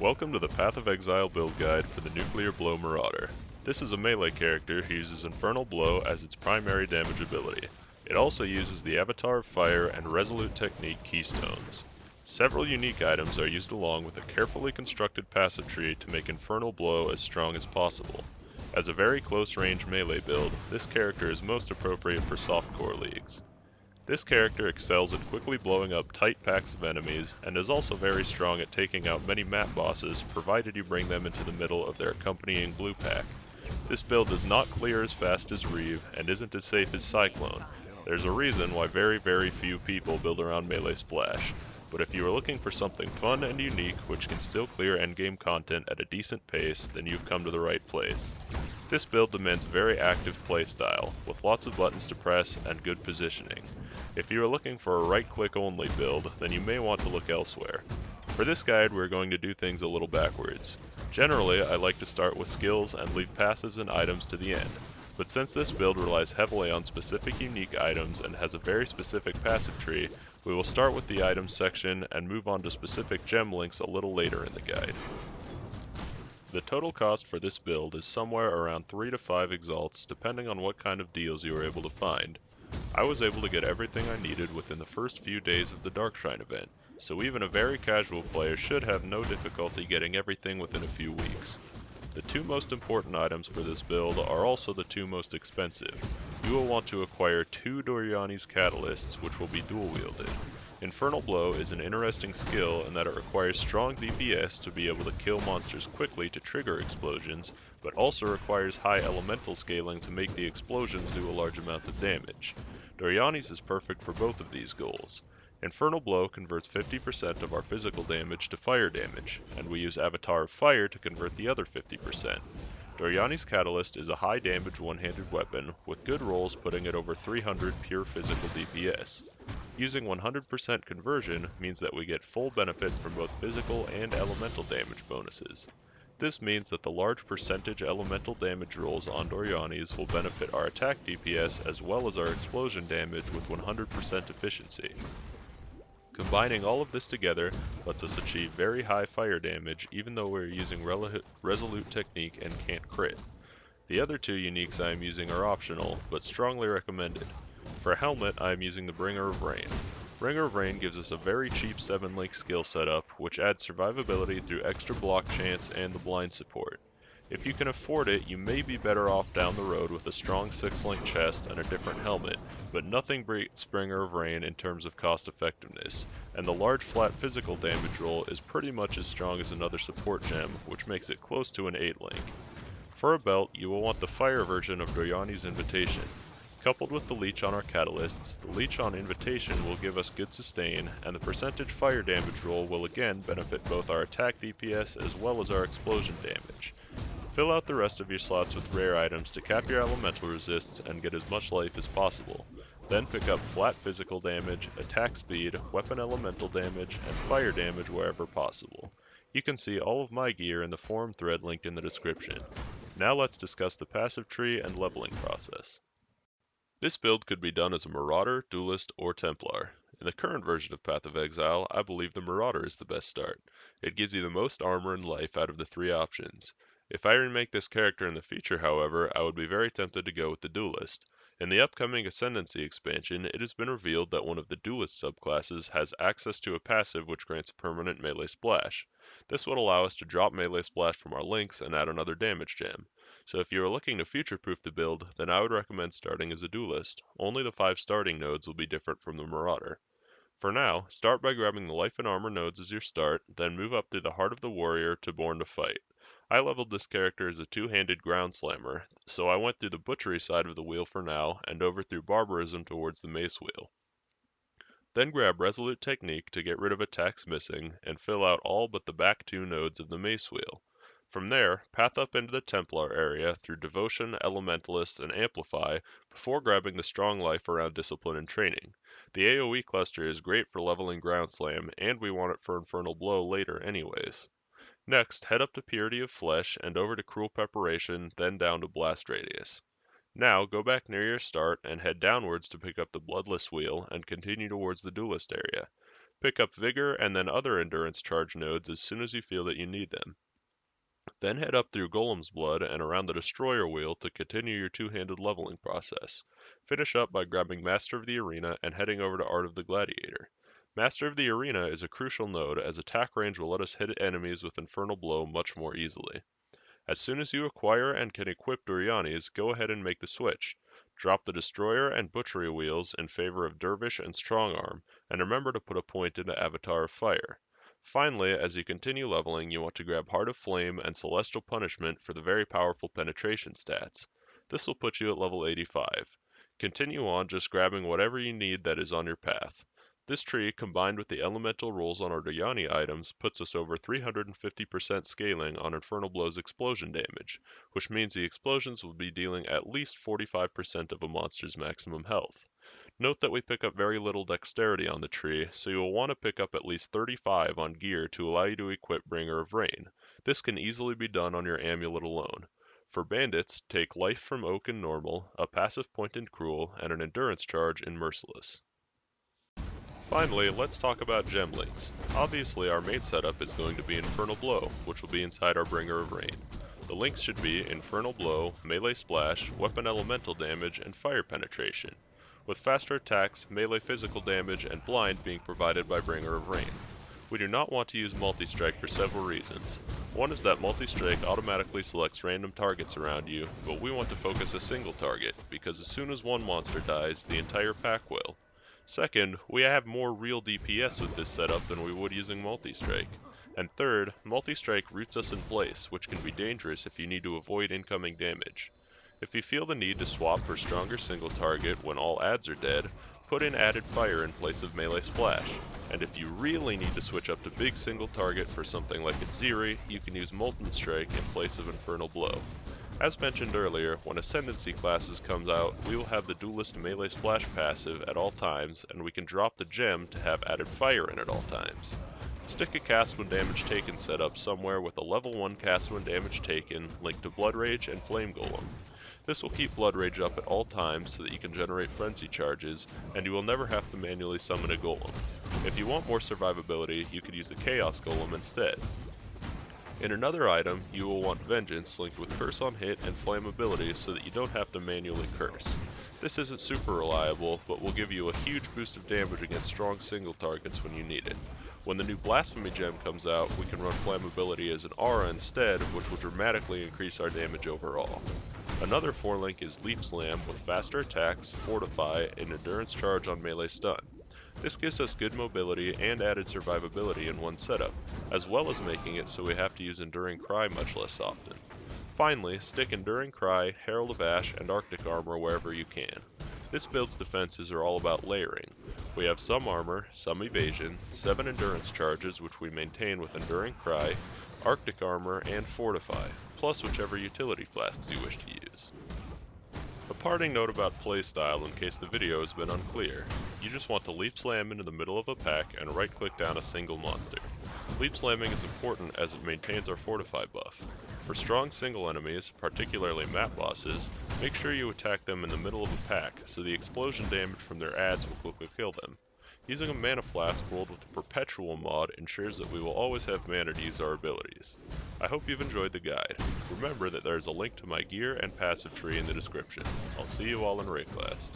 Welcome to the Path of Exile build guide for the Nuclear Blow Marauder. This is a melee character who uses Infernal Blow as its primary damage ability. It also uses the Avatar of Fire and Resolute Technique keystones. Several unique items are used along with a carefully constructed passive tree to make Infernal Blow as strong as possible. As a very close range melee build, this character is most appropriate for softcore leagues. This character excels at quickly blowing up tight packs of enemies, and is also very strong at taking out many map bosses, provided you bring them into the middle of their accompanying blue pack. This build does not clear as fast as Reeve, and isn't as safe as Cyclone. There's a reason why very few people build around Melee Splash, but if you are looking for something fun and unique which can still clear endgame content at a decent pace, then you've come to the right place. This build demands a very active playstyle, with lots of buttons to press and good positioning. If you are looking for a right-click only build, then you may want to look elsewhere. For this guide, we're going to do things a little backwards. Generally, I like to start with skills and leave passives and items to the end, but since this build relies heavily on specific unique items and has a very specific passive tree, we will start with the items section and move on to specific gem links a little later in the guide. The total cost for this build is somewhere around 3 to 5 exalts depending on what kind of deals you are able to find. I was able to get everything I needed within the first few days of the Darkshrine event, so even a very casual player should have no difficulty getting everything within a few weeks. The two most important items for this build are also the two most expensive. You will want to acquire 2 Doriani's Catalysts, which will be dual-wielded. Infernal Blow is an interesting skill in that it requires strong DPS to be able to kill monsters quickly to trigger explosions, but also requires high elemental scaling to make the explosions do a large amount of damage. Doriani's is perfect for both of these goals. Infernal Blow converts 50% of our physical damage to fire damage, and we use Avatar of Fire to convert the other 50%. Doriani's Catalyst is a high damage one-handed weapon, with good rolls putting it over 300 pure physical DPS. Using 100% conversion means that we get full benefit from both physical and elemental damage bonuses. This means that the large percentage elemental damage rolls on Doriani's will benefit our attack DPS as well as our explosion damage with 100% efficiency. Combining all of this together lets us achieve very high fire damage even though we're using Resolute Technique and can't crit. The other two uniques I am using are optional, but strongly recommended. For a helmet, I am using the Bringer of Rain. Bringer of Rain gives us a very cheap 7-link skill setup, which adds survivability through extra block chance and the blind support. If you can afford it, you may be better off down the road with a strong 6-link chest and a different helmet, but nothing beats Bringer of Rain in terms of cost effectiveness, and the large flat physical damage roll is pretty much as strong as another support gem, which makes it close to an 8-link. For a belt, you will want the fire version of Doriani's Invitation. Coupled with the leech on our catalysts, the leech on Invitation will give us good sustain, and the percentage fire damage roll will again benefit both our attack DPS as well as our explosion damage. Fill out the rest of your slots with rare items to cap your elemental resists and get as much life as possible. Then pick up flat physical damage, attack speed, weapon elemental damage, and fire damage wherever possible. You can see all of my gear in the forum thread linked in the description. Now let's discuss the passive tree and leveling process. This build could be done as a Marauder, Duelist, or Templar. In the current version of Path of Exile, I believe the Marauder is the best start. It gives you the most armor and life out of the 3 options. If I remake this character in the future, however, I would be very tempted to go with the Duelist. In the upcoming Ascendancy expansion, it has been revealed that one of the Duelist subclasses has access to a passive which grants permanent melee splash. This would allow us to drop melee splash from our links and add another damage gem. So if you are looking to future-proof the build, then I would recommend starting as a Duelist. Only the 5 starting nodes will be different from the Marauder. For now, start by grabbing the life and armor nodes as your start, then move up through the Heart of the Warrior to Born to Fight. I leveled this character as a 2-handed ground slammer, so I went through the butchery side of the wheel for now, and over through barbarism towards the mace wheel. Then grab Resolute Technique to get rid of attacks missing, and fill out all but the back 2 nodes of the mace wheel. From there, path up into the Templar area through Devotion, Elementalist, and Amplify before grabbing the strong life around Discipline and Training. The AoE cluster is great for leveling Ground Slam, and we want it for Infernal Blow later anyways. Next, head up to Purity of Flesh and over to Cruel Preparation, then down to Blast Radius. Now, go back near your start and head downwards to pick up the Bloodless wheel and continue towards the Duelist area. Pick up Vigor and then other endurance charge nodes as soon as you feel that you need them. Then head up through Golem's Blood and around the Destroyer Wheel to continue your two-handed leveling process. Finish up by grabbing Master of the Arena and heading over to Art of the Gladiator. Master of the Arena is a crucial node as attack range will let us hit enemies with Infernal Blow much more easily. As soon as you acquire and can equip Duryanis, go ahead and make the switch. Drop the Destroyer and Butchery Wheels in favor of Dervish and Strongarm, and remember to put a point into Avatar of Fire. Finally, as you continue leveling, you want to grab Heart of Flame and Celestial Punishment for the very powerful penetration stats. This will put you at level 85. Continue on just grabbing whatever you need that is on your path. This tree, combined with the elemental rolls on our Duryani items, puts us over 350% scaling on Infernal Blow's explosion damage, which means the explosions will be dealing at least 45% of a monster's maximum health. Note that we pick up very little dexterity on the tree, so you will want to pick up at least 35 on gear to allow you to equip Bringer of Rain. This can easily be done on your amulet alone. For bandits, take Life from Oak in Normal, a passive point in Cruel, and an endurance charge in Merciless. Finally, let's talk about gem links. Obviously, our main setup is going to be Infernal Blow, which will be inside our Bringer of Rain. The links should be Infernal Blow, Melee Splash, Weapon Elemental Damage, and Fire Penetration, with faster attacks, melee physical damage, and blind being provided by Bringer of Rain. We do not want to use Multi-Strike for several reasons. One is that Multi-Strike automatically selects random targets around you, but we want to focus a single target, because as soon as one monster dies, the entire pack will. Second, we have more real DPS with this setup than we would using Multi-Strike. And third, Multi-Strike roots us in place, which can be dangerous if you need to avoid incoming damage. If you feel the need to swap for stronger single target when all adds are dead, put in added fire in place of melee splash. And if you really need to switch up to big single target for something like Aziri, you can use Molten Strike in place of Infernal Blow. As mentioned earlier, when Ascendancy classes comes out, we will have the Duelist Melee Splash passive at all times, and we can drop the gem to have added fire in at all times. Stick a cast when damage taken setup somewhere with a level 1 cast when damage taken linked to Blood Rage and Flame Golem. This will keep Blood Rage up at all times so that you can generate Frenzy charges, and you will never have to manually summon a Golem. If you want more survivability, you could use a Chaos Golem instead. In another item, you will want Vengeance linked with Curse on hit and Flammability so that you don't have to manually curse. This isn't super reliable, but will give you a huge boost of damage against strong single targets when you need it. When the new Blasphemy gem comes out, we can run Flammability as an aura instead, which will dramatically increase our damage overall. Another 4-link is Leap Slam with faster attacks, Fortify, and Endurance Charge on melee stun. This gives us good mobility and added survivability in one setup, as well as making it so we have to use Enduring Cry much less often. Finally, stick Enduring Cry, Herald of Ash, and Arctic Armor wherever you can. This build's defenses are all about layering. We have some armor, some evasion, 7 endurance charges which we maintain with Enduring Cry, Arctic Armor, and Fortify, plus whichever utility flasks you wish to use. A parting note about playstyle in case the video has been unclear. You just want to Leap Slam into the middle of a pack and right click down a single monster. Leap Slamming is important as it maintains our Fortify buff. For strong single enemies, particularly map bosses, make sure you attack them in the middle of a pack so the explosion damage from their adds will quickly kill them. Using a mana flask rolled with the Perpetual mod ensures that we will always have mana to use our abilities. I hope you've enjoyed the guide. Remember that there is a link to my gear and passive tree in the description. I'll see you all in Rayclast.